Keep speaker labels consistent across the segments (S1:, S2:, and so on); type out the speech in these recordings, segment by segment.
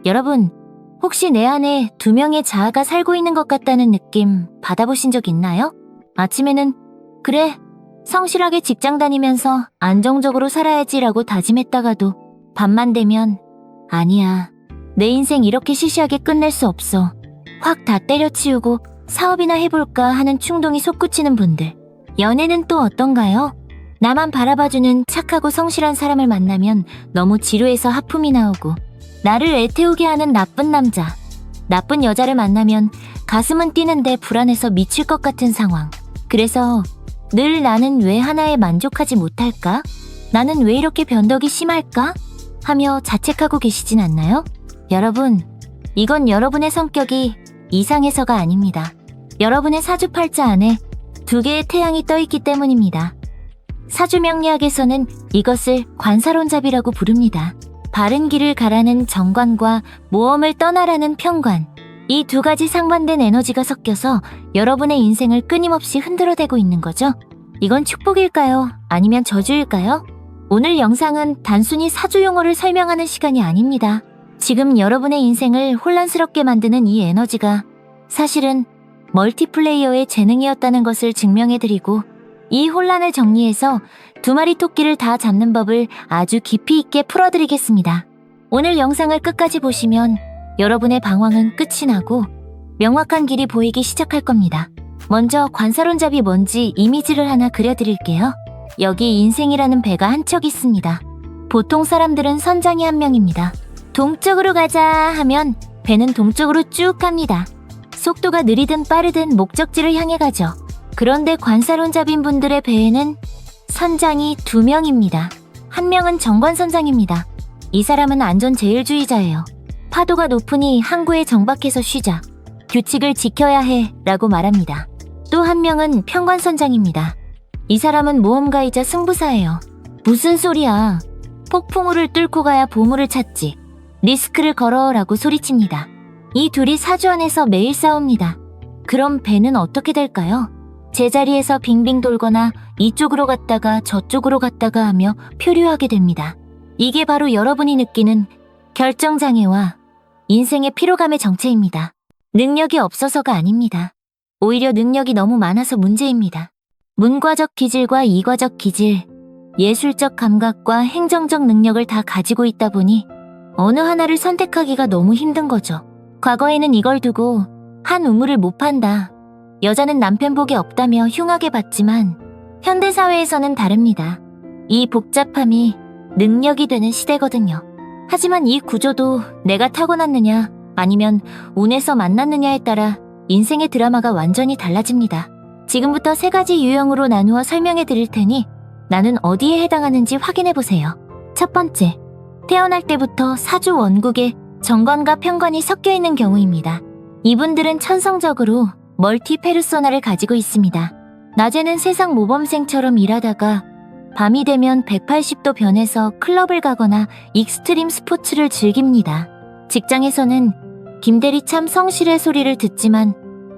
S1: 여러분, 혹시 내 안에 두 명의 자아가 살고 있는 것 같다는 느낌 받아보신 적 있나요? 아침에는 그래, 성실하게 직장 다니면서 안정적으로 살아야지라고 다짐했다가도 밤만 되면 아니야, 내 인생 이렇게 시시하게 끝낼 수 없어. 확 다 때려치우고 사업이나 해볼까 하는 충동이 솟구치는 분들. 연애는 또 어떤가요? 나만 바라봐주는 착하고 성실한 사람을 만나면 너무 지루해서 하품이 나오고 나를 애태우게 하는 나쁜 남자, 나쁜 여자를 만나면 가슴은 뛰는데 불안해서 미칠 것 같은 상황. 그래서 늘 나는 왜 하나에 만족하지 못할까? 나는 왜 이렇게 변덕이 심할까? 하며 자책하고 계시진 않나요? 여러분, 이건 여러분의 성격이 이상해서가 아닙니다. 여러분의 사주팔자 안에 두 개의 태양이 떠있기 때문입니다. 사주명리학에서는 이것을 관사론잡이라고 부릅니다. 바른 길을 가라는 정관과 모험을 떠나라는 편관. 이 두 가지 상반된 에너지가 섞여서 여러분의 인생을 끊임없이 흔들어대고 있는 거죠. 이건 축복일까요? 아니면 저주일까요? 오늘 영상은 단순히 사주 용어를 설명하는 시간이 아닙니다. 지금 여러분의 인생을 혼란스럽게 만드는 이 에너지가 사실은 멀티플레이어의 재능이었다는 것을 증명해드리고 이 혼란을 정리해서 두 마리 토끼를 다 잡는 법을 아주 깊이 있게 풀어드리겠습니다. 오늘 영상을 끝까지 보시면 여러분의 방황은 끝이 나고 명확한 길이 보이기 시작할 겁니다. 먼저 관사론잡이 뭔지 이미지를 하나 그려드릴게요. 여기 인생이라는 배가 한 척 있습니다. 보통 사람들은 선장이 한 명입니다. 동쪽으로 가자 하면 배는 동쪽으로 쭉 갑니다. 속도가 느리든 빠르든 목적지를 향해 가죠. 그런데 관사론잡인 분들의 배에는 선장이 두 명입니다. 한 명은 정관선장입니다. 이 사람은 안전제일주의자예요. 파도가 높으니 항구에 정박해서 쉬자. 규칙을 지켜야 해 라고 말합니다. 또 한 명은 평관선장입니다. 이 사람은 모험가이자 승부사예요. 무슨 소리야. 폭풍우를 뚫고 가야 보물을 찾지. 리스크를 걸어 라고 소리칩니다. 이 둘이 사주 안에서 매일 싸웁니다. 그럼 배는 어떻게 될까요? 제자리에서 빙빙 돌거나 이쪽으로 갔다가 저쪽으로 갔다가 하며 표류하게 됩니다. 이게 바로 여러분이 느끼는 결정장애와 인생의 피로감의 정체입니다. 능력이 없어서가 아닙니다. 오히려 능력이 너무 많아서 문제입니다. 문과적 기질과 이과적 기질, 예술적 감각과 행정적 능력을 다 가지고 있다 보니 어느 하나를 선택하기가 너무 힘든 거죠. 과거에는 이걸 두고 한 우물을 못 판다. 여자는 남편 복이 없다며 흉하게 봤지만 현대사회에서는 다릅니다. 이 복잡함이 능력이 되는 시대거든요. 하지만 이 구조도 내가 타고났느냐 아니면 운에서 만났느냐에 따라 인생의 드라마가 완전히 달라집니다. 지금부터 세 가지 유형으로 나누어 설명해 드릴 테니 나는 어디에 해당하는지 확인해 보세요. 첫 번째, 태어날 때부터 사주 원국에 정관과 편관이 섞여 있는 경우입니다. 이분들은 천성적으로 멀티 페르소나를 가지고 있습니다. 낮에는 세상 모범생처럼 일하다가 밤이 되면 180도 변해서 클럽을 가거나 익스트림 스포츠를 즐깁니다. 직장에서는 김대리 참 성실해 소리를 듣지만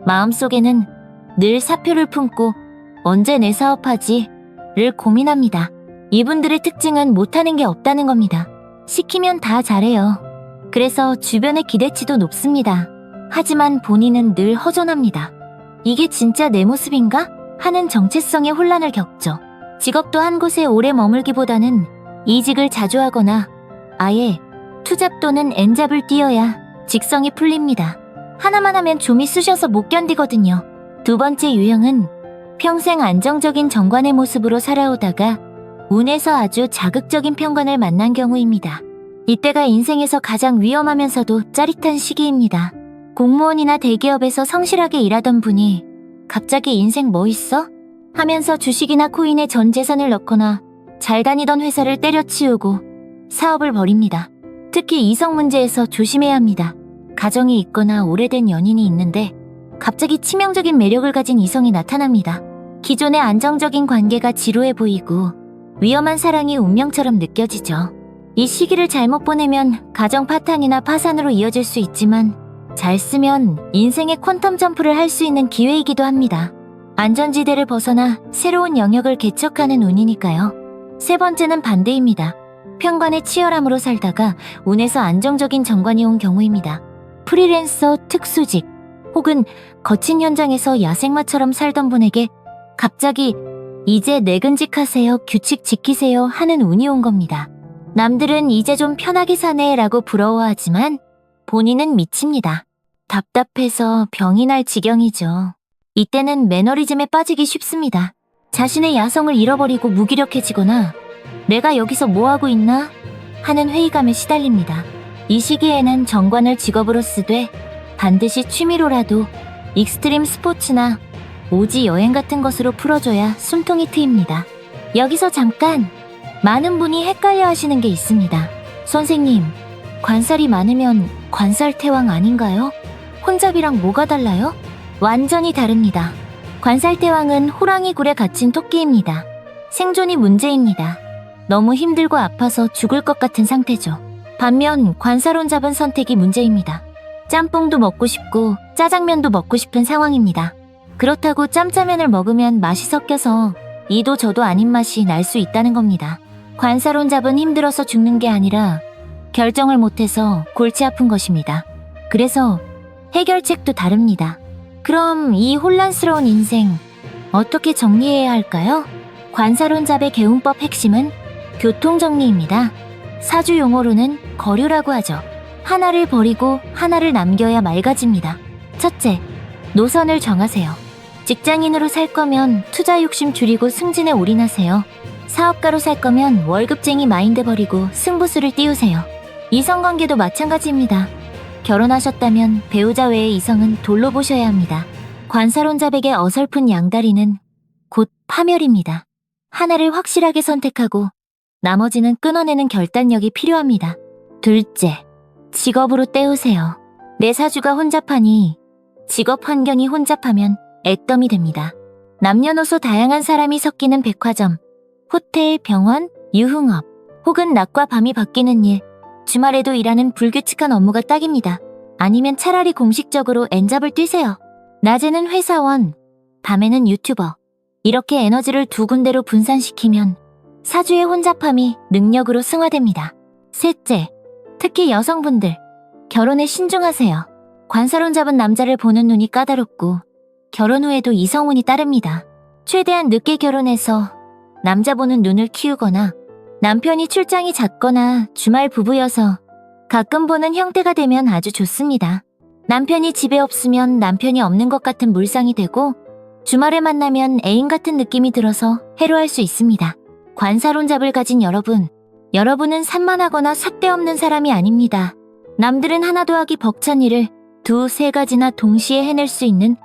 S1: 마음속에는 늘 사표를 품고 언제 내 사업하지? 를 고민합니다. 이분들의 특징은 못하는 게 없다는 겁니다. 시키면 다 잘해요. 그래서 주변의 기대치도 높습니다. 하지만 본인은 늘 허전합니다. 이게 진짜 내 모습인가? 하는 정체성의 혼란을 겪죠. 직업도 한 곳에 오래 머물기보다는 이직을 자주 하거나 아예 투잡 또는 엔잡을 뛰어야 직성이 풀립니다. 하나만 하면 좀이 쑤셔서 못 견디거든요. 두 번째 유형은 평생 안정적인 정관의 모습으로 살아오다가 운에서 아주 자극적인 편관을 만난 경우입니다. 이때가 인생에서 가장 위험하면서도 짜릿한 시기입니다. 공무원이나 대기업에서 성실하게 일하던 분이 갑자기 인생 뭐 있어? 하면서 주식이나 코인에 전 재산을 넣거나 잘 다니던 회사를 때려치우고 사업을 벌입니다. 특히 이성 문제에서 조심해야 합니다. 가정이 있거나 오래된 연인이 있는데 갑자기 치명적인 매력을 가진 이성이 나타납니다. 기존의 안정적인 관계가 지루해 보이고 위험한 사랑이 운명처럼 느껴지죠. 이 시기를 잘못 보내면 가정 파탄이나 파산으로 이어질 수 있지만 잘 쓰면 인생의 퀀텀 점프를 할 수 있는 기회이기도 합니다. 안전지대를 벗어나 새로운 영역을 개척하는 운이니까요. 세 번째는 반대입니다. 적편관의 치열함으로 살다가 운에서 안정적인 정관이 온 경우입니다. 프리랜서 특수직 혹은 거친 현장에서 야생마처럼 살던 분에게 갑자기 이제 내근직하세요, 규칙 지키세요 하는 운이 온 겁니다. 남들은 이제 좀 편하게 사네 라고 부러워하지만 본인은 미칩니다. 답답해서 병이 날 지경이죠. 이때는 매너리즘에 빠지기 쉽습니다. 자신의 야성을 잃어버리고 무기력해지거나 내가 여기서 뭐하고 있나 하는 회의감에 시달립니다. 이 시기에는 정관을 직업으로 쓰되 반드시 취미로라도 익스트림 스포츠나 오지 여행 같은 것으로 풀어줘야 숨통이 트입니다. 여기서 잠깐 많은 분이 헷갈려 하시는 게 있습니다. 선생님, 관살이 많으면 관살태왕 아닌가요? 혼잡이랑 뭐가 달라요? 완전히 다릅니다. 관살태왕은 호랑이 굴에 갇힌 토끼입니다. 생존이 문제입니다. 너무 힘들고 아파서 죽을 것 같은 상태죠. 반면 관살혼 잡은 선택이 문제입니다. 짬뽕도 먹고 싶고 짜장면도 먹고 싶은 상황입니다. 그렇다고 짬짜면을 먹으면 맛이 섞여서 이도 저도 아닌 맛이 날 수 있다는 겁니다. 관살혼 잡은 힘들어서 죽는 게 아니라 결정을 못해서 골치 아픈 것입니다. 그래서 해결책도 다릅니다. 그럼 이 혼란스러운 인생 어떻게 정리해야 할까요? 관살혼잡의 개운법 핵심은 교통정리입니다. 사주 용어로는 거류라고 하죠. 하나를 버리고 하나를 남겨야 맑아집니다. 첫째, 노선을 정하세요. 직장인으로 살 거면 투자 욕심 줄이고 승진에 올인하세요. 사업가로 살 거면 월급쟁이 마인드 버리고 승부수를 띄우세요. 이성관계도 마찬가지입니다. 결혼하셨다면 배우자 외의 이성은 돌로 보셔야 합니다. 관살혼잡에게 어설픈 양다리는 곧 파멸입니다. 하나를 확실하게 선택하고 나머지는 끊어내는 결단력이 필요합니다. 둘째, 직업으로 때우세요. 내 사주가 혼잡하니 직업 환경이 혼잡하면 애덤이 됩니다. 남녀노소 다양한 사람이 섞이는 백화점, 호텔, 병원, 유흥업, 혹은 낮과 밤이 바뀌는 일, 주말에도 일하는 불규칙한 업무가 딱입니다. 아니면 차라리 공식적으로 N잡을 뛰세요. 낮에는 회사원, 밤에는 유튜버. 이렇게 에너지를 두 군데로 분산시키면 사주의 혼잡함이 능력으로 승화됩니다. 셋째, 특히 여성분들, 결혼에 신중하세요. 관살혼 잡은 남자를 보는 눈이 까다롭고 결혼 후에도 이성운이 따릅니다. 최대한 늦게 결혼해서 남자 보는 눈을 키우거나 남편이 출장이 잦거나 주말 부부여서 가끔 보는 형태가 되면 아주 좋습니다. 남편이 집에 없으면 남편이 없는 것 같은 물상이 되고 주말에 만나면 애인 같은 느낌이 들어서 해로할 수 있습니다. 관살혼잡을 가진 여러분은 산만하거나 삿대없는 사람이 아닙니다. 남들은 하나 더하기 벅찬 일을 두, 세 가지나 동시에 해낼 수 있는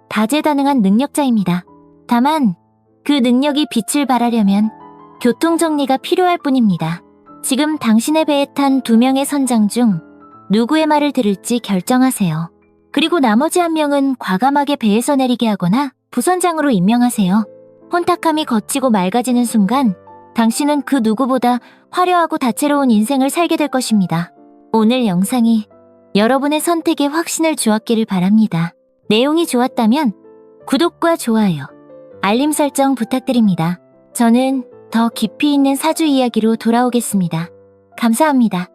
S1: 다재다능한 능력자입니다. 다만 그 능력이 빛을 발하려면 교통정리가 필요할 뿐입니다. 지금 당신의 배에 탄 2명의 선장 중 누구의 말을 들을지 결정하세요. 그리고 나머지 1명은 과감하게 배에서 내리게 하거나 부선장으로 임명하세요. 혼탁함이 걷히고 맑아지는 순간 당신은 그 누구보다 화려하고 다채로운 인생을 살게 될 것입니다. 오늘 영상이 여러분의 선택에 확신을 주었기를 바랍니다. 내용이 좋았다면 구독과 좋아요, 알림 설정 부탁드립니다. 저는 더 깊이 있는 사주 이야기로 돌아오겠습니다. 감사합니다.